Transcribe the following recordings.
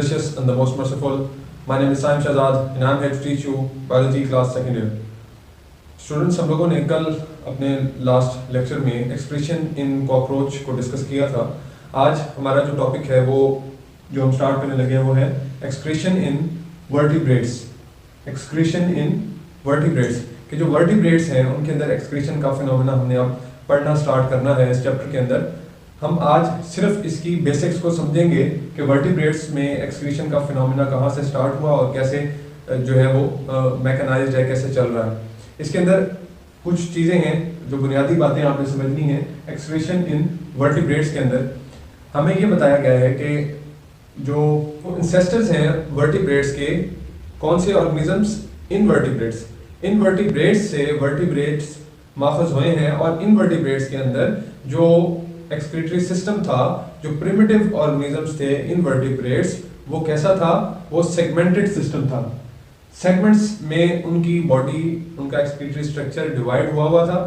gracious and the most merciful. My name is Saim Shahzad and I am here to teach you biology class second year. Students, हम लोगों ने कल अपने last lecture में expression in cockroach को discuss किया था। आज हमारा जो टॉपिक है वो जो हम स्टार्ट करने लगे हैं वो है एक्सक्रीशन इन वर्टिब्रेट्स। एक्सक्रीशन इन वर्टिब्रेट्स के जो वर्टिब्रेट्स हैं उनके अंदर एक्सक्रीशन का फिनोमेना हमने अब पढ़ना स्टार्ट करना है इस चैप्टर के अंदर। हम आज सिर्फ इसकी बेसिक्स को समझेंगे कि वर्टिब्रेट्स में एक्सक्रीशन का फिनोमेना कहाँ से स्टार्ट हुआ और कैसे जो है वो मैकेनाइज्ड है, कैसे चल रहा है। इसके अंदर कुछ चीज़ें हैं जो बुनियादी बातें आपने समझनी है। एक्सक्रीशन इन वर्टिब्रेट्स के अंदर हमें ये बताया गया है कि जो इंसेस्टर्स हैं वर्टिब्रेट्स के, कौन से ऑर्गेनिजम्स, इनवर्टिब्रेट्स से वर्टिब्रेट्स माखुज हुए हैं और इनवर्टिब्रेट्स के अंदर जो एक्सक्रीटरी सिस्टम था, जो प्रिमिटिव ऑर्गेनिजम्स थे इनवर्टिब्रेट्स, वो कैसा था? वो सेगमेंटेड सिस्टम था। सेगमेंट्स में उनकी बॉडी, उनका एक्सक्रीटरी स्ट्रक्चर डिवाइड हुआ था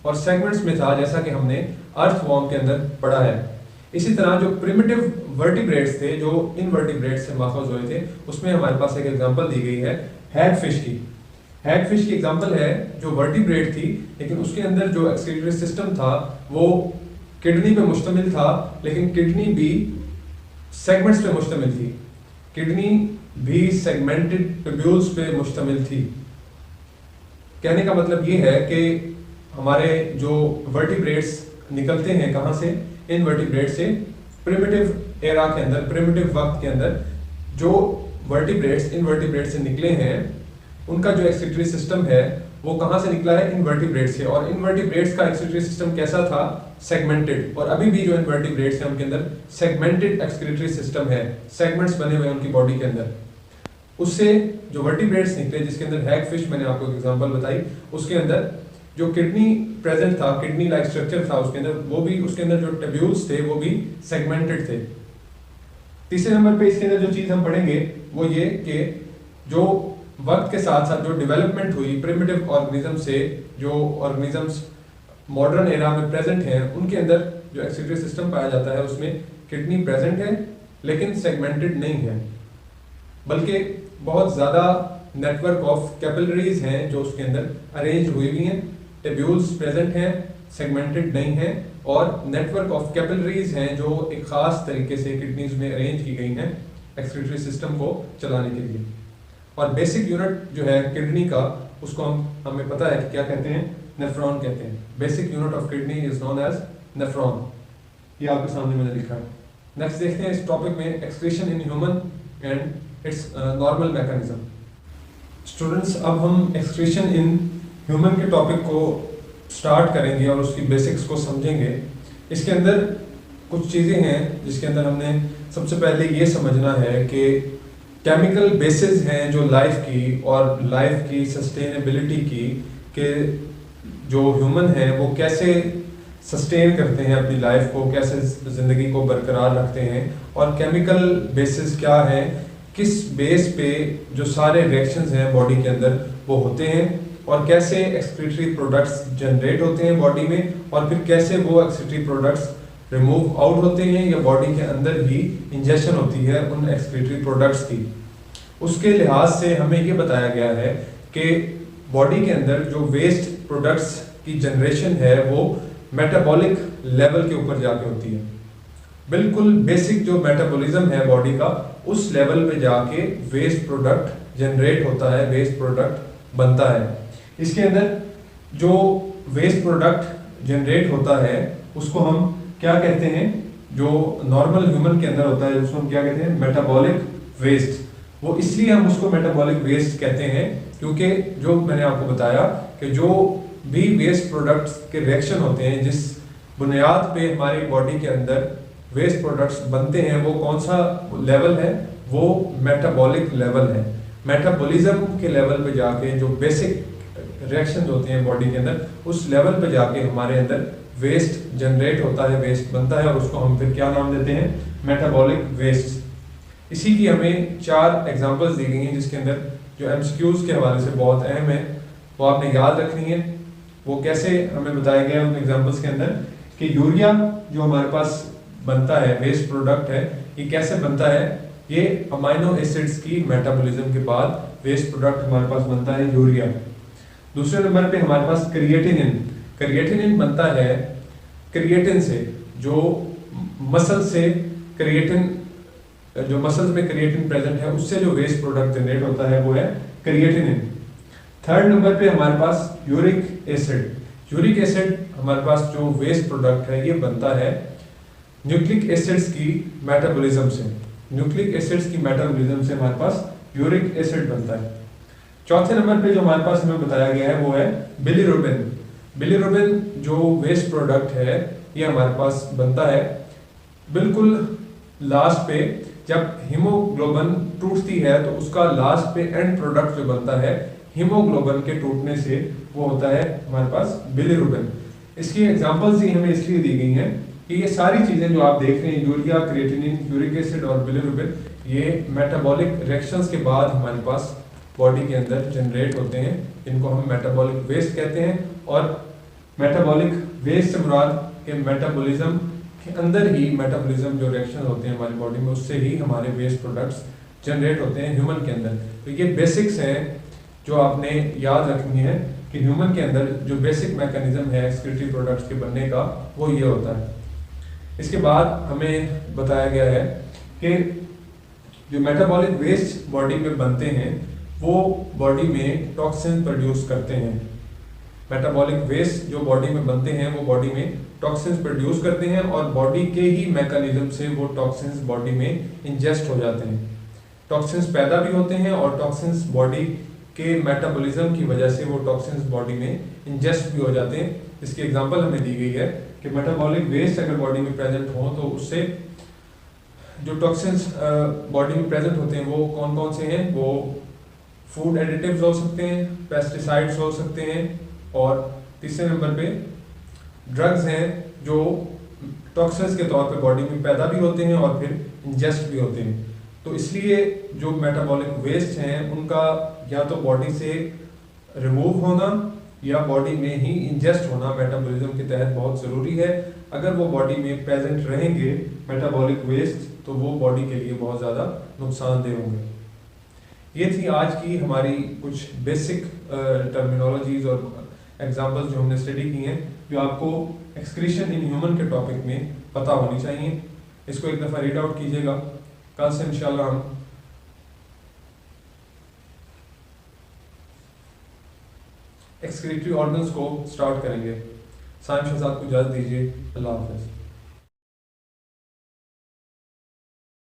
और सेगमेंट्स में था, जैसा कि हमने अर्थवॉर्म के अंदर पढ़ा है। इसी तरह जो प्रिमिटिव वर्टिब्रेट्स थे जो इनवर्टिब्रेट्स से माखुज हुए थे, उसमें हमारे पास एक एग्जांपल दी गई है हैगफिश की। हैगफिश की एग्जांपल है जो वर्टिब्रेट थी, लेकिन उसके अंदर जो एक्सक्रीटरी सिस्टम था वो किडनी पे मुश्तमिल था, लेकिन किडनी भी सेगमेंट्स पे मुश्तमिल थी। किडनी भी सेगमेंटेड ट्यूब्यूल्स पे मुश्तमिल थी। कहने का मतलब ये है कि हमारे जो वर्टिब्रेट्स निकलते हैं कहाँ से? इनवर्टिब्रेट से। प्रिमिटिव एरा के अंदर, प्रिमिटिव वक्त के अंदर जो वर्टिब्रेट्स इनवर्टिब्रेट से निकले हैं उनका जो एक्सक्रीटरी सिस्टम है वो कहाँ से निकला है? इनवर्टिब्रेट से। और इनवर्टिब्रेट्स का एक्सक्रीटरी सिस्टम कैसा था? सेगमेंटेड। और अभी भी जो इनवर्टिब्रेट्स हैं उनके अंदर सेगमेंटेड एक्सक्रीटरी सिस्टम है, सेगमेंट्स बने हुए हैं उनकी बॉडी के अंदर। उससे जो वर्टिब्रेट्स निकले, जिसके अंदर हैगफिश मैंने आपको एग्जांपल बताई, उसके अंदर जो किडनी प्रेजेंट था, किडनी लाइक स्ट्रक्चर था उसके अंदर, वो भी उसके अंदर जो ट्यूब्यूल्स थे वो भी सेगमेंटेड थे। तीसरे नंबर पे इसके अंदर जो चीज हम पढ़ेंगे वो ये कि जो वक्त के साथ साथ जो डेवलपमेंट हुई प्रिमिटिव ऑर्गेनिज्म से, जो ऑर्गेनिजम्स मॉडर्न एरा में प्रेजेंट हैं उनके अंदर जो एक्सक्रीटरी सिस्टम पाया जाता है उसमें किडनी प्रेजेंट है लेकिन सेगमेंटेड नहीं है, बल्कि बहुत ज़्यादा नेटवर्क ऑफ कैपिलरीज हैं जो उसके अंदर अरेंज हुई हुई हैं। ट्यूब्यूल्स प्रेजेंट हैं, सेगमेंटेड नहीं है, और नेटवर्क ऑफ कैपिलरीज हैं जो एक ख़ास तरीके से किडनीज में अरेंज की गई हैं एक्सक्रीटरी सिस्टम को चलाने के लिए। और बेसिक यूनिट जो है किडनी का, उसको हमें पता है कि क्या कहते हैं? नेफ्रॉन कहते हैं। Basic unit of kidney is known as nephron. ये आपके सामने मैंने लिखा है। नेक्स्ट देखते हैं इस टॉपिक में excretion in human and it's normal mechanism. Students, अब हम एक्सक्रीशन इन ह्यूमन के टॉपिक को स्टार्ट करेंगे और उसकी बेसिक्स को समझेंगे। इसके अंदर कुछ चीज़ें हैं जिसके अंदर हमने सबसे पहले ये समझना है कि केमिकल बेसिस हैं जो लाइफ की और लाइफ की सस्टेनेबिलिटी की, कि जो ह्यूमन है वो कैसे सस्टेन करते हैं अपनी लाइफ को, कैसे ज़िंदगी को बरकरार रखते हैं, और केमिकल बेसिस क्या है, किस बेस पे जो सारे रिएक्शंस हैं बॉडी के अंदर वो होते हैं, और कैसे एक्सक्रीटरी प्रोडक्ट्स जनरेट होते हैं बॉडी में, और फिर कैसे वो एक्सक्रीटरी प्रोडक्ट्स रिमूव आउट होते हैं या बॉडी के अंदर ही इंजेक्शन होती है उन एक्सक्रीटरी प्रोडक्ट्स की। उसके लिहाज से हमें ये बताया गया है कि बॉडी के अंदर जो वेस्ट प्रोडक्ट्स की जनरेशन है वो मेटाबॉलिक लेवल के ऊपर जाके होती है। बिल्कुल बेसिक जो मेटाबॉलिज्म है बॉडी का, उस लेवल पे जाके वेस्ट प्रोडक्ट जनरेट होता है, वेस्ट प्रोडक्ट बनता है। इसके अंदर जो वेस्ट प्रोडक्ट जनरेट होता है उसको हम क्या कहते हैं? जो नॉर्मल ह्यूमन के अंदर होता है उसको हम क्या कहते हैं? Metabolic waste. वो इसलिए हम उसको मेटाबॉलिक वेस्ट कहते हैं क्योंकि जो मैंने आपको बताया कि जो भी वेस्ट प्रोडक्ट्स के रिएक्शन होते हैं, जिस बुनियाद पे हमारी बॉडी के अंदर वेस्ट प्रोडक्ट्स बनते हैं, वो कौन सा लेवल है? वो मेटाबॉलिक लेवल है। मेटाबॉलिज्म के लेवल पे जाके जो बेसिक रिएक्शन होते हैं बॉडी के अंदर, उस लेवल पे जाके हमारे अंदर वेस्ट जनरेट होता है, वेस्ट बनता है, और उसको हम फिर क्या नाम देते हैं? Metabolic waste. इसी की हमें 4 एग्जांपल्स दी गई हैं जिसके अंदर जो एमसीक्यूज के हवाले से बहुत अहम है वो आपने याद रखनी है। वो कैसे हमें बताया गया उन एग्जांपल्स के अंदर कि यूरिया जो हमारे पास बनता है, वेस्ट प्रोडक्ट है, ये कैसे बनता है? ये अमाइनो एसिड्स की मेटाबॉलिज्म के बाद वेस्ट प्रोडक्ट हमारे पास बनता है यूरिया। दूसरे नंबर पे हमारे पास क्रिएटिनिन। क्रिएटिनिन बनता है क्रिएटिन से, जो मसल से क्रिएटिन, जो मसल्स में क्रिएटिन प्रेजेंट है उससे जो वेस्ट प्रोडक्ट जनरेट होता है वो है क्रिएटिनिन। थर्ड नंबर पे हमारे पास यूरिक एसिड। यूरिक एसिड हमारे पास जो वेस्ट प्रोडक्ट है ये बनता है न्यूक्लिक एसिड्स की मेटाबॉलिज्म से। न्यूक्लिक एसिड्स की मेटाबॉलिज्म से हमारे पास यूरिक एसिड बनता है। चौथे नंबर पे जो हमारे पास हमें बताया गया है वो है बिलीरुबिन। बिलीरुबिन जो वेस्ट प्रोडक्ट है ये हमारे पास बनता है बिल्कुल लास्ट पे, जब हीमोग्लोबिन टूटती है तो उसका लास्ट पे एंड प्रोडक्ट जो बनता है हीमोग्लोबिन के टूटने से वो होता है हमारे पास बिलीरुबिन। इसकी एग्जांपल्स ही हमें इसलिए दी गई हैं कि ये सारी चीजें जो आप देख रहे हैं, यूरिया, क्रिएटिनिन, यूरिक एसिड और बिलीरुबिन, ये मेटाबॉलिक रिएक्शंस के बाद हमारे पास बॉडी के अंदर जनरेट होते हैं। इनको हम मेटाबॉलिक वेस्ट कहते हैं। और मेटाबॉलिक वेस्ट से मुराद के मेटाबॉलिज्म के अंदर ही मेटाबॉलिज्म जो रिएक्शन होते हैं हमारी बॉडी में उससे ही हमारे वेस्ट प्रोडक्ट्स जनरेट होते हैं ह्यूमन के अंदर। तो ये बेसिक्स हैं जो आपने याद रखनी है कि ह्यूमन के अंदर जो बेसिक मैकेनिज्म है एक्सक्रीटरी प्रोडक्ट्स के बनने का वो ये होता है। इसके बाद हमें बताया गया है कि जो मेटाबॉलिक वेस्ट बॉडी में बनते हैं वो बॉडी में टॉक्सिन प्रोड्यूस करते हैं। मेटाबॉलिक वेस्ट जो बॉडी में बनते हैं वो बॉडी में टॉक्सिन्स प्रोड्यूस करते हैं और बॉडी के ही मैकेनिज्म से वो टॉक्सिन्स बॉडी में इंजेस्ट हो जाते हैं। टॉक्सिन्स पैदा भी होते हैं और टॉक्सिन्स बॉडी के मेटाबॉलिज्म की वजह से वो टॉक्सिन्स बॉडी में इंजेस्ट भी हो जाते हैं। इसकी एग्जांपल हमें दी गई है कि मेटाबॉलिक वेस्ट अगर बॉडी में प्रेजेंट हो तो उससे जो टॉक्सिन्स बॉडी में प्रेजेंट होते हैं वो कौन कौन से हैं, वो फूड एडिटिव्स हो सकते हैं, पेस्टिसाइड्स हो सकते हैं और तीसरे नंबर पे ड्रग्स हैं जो टॉक्सिन्स के तौर पे बॉडी में पैदा भी होते हैं और फिर इंजेस्ट भी होते हैं। तो इसलिए जो मेटाबॉलिक वेस्ट हैं उनका या तो बॉडी से रिमूव होना या बॉडी में ही इंजेस्ट होना मेटाबॉलिज्म के तहत बहुत ज़रूरी है। अगर वो बॉडी में प्रेजेंट रहेंगे मेटाबॉलिक वेस्ट तो वो बॉडी के लिए बहुत ज़्यादा नुकसानदेह होंगे। ये थी आज की हमारी कुछ बेसिक टर्मिनोलॉजीज और एग्जांपल्स जो हमने स्टडी की हैं, जो आपको एक्सक्रीशन इन ह्यूमन के टॉपिक में पता होनी चाहिए। इसको एक दफ़ा रीड आउट कीजिएगा। कल से इंशाल्लाह हम एक्सक्रीटरी ऑर्गन्स को स्टार्ट करेंगे। साइंस के साथ को इजाज़त दीजिए। अल्लाह हाफ़िज़।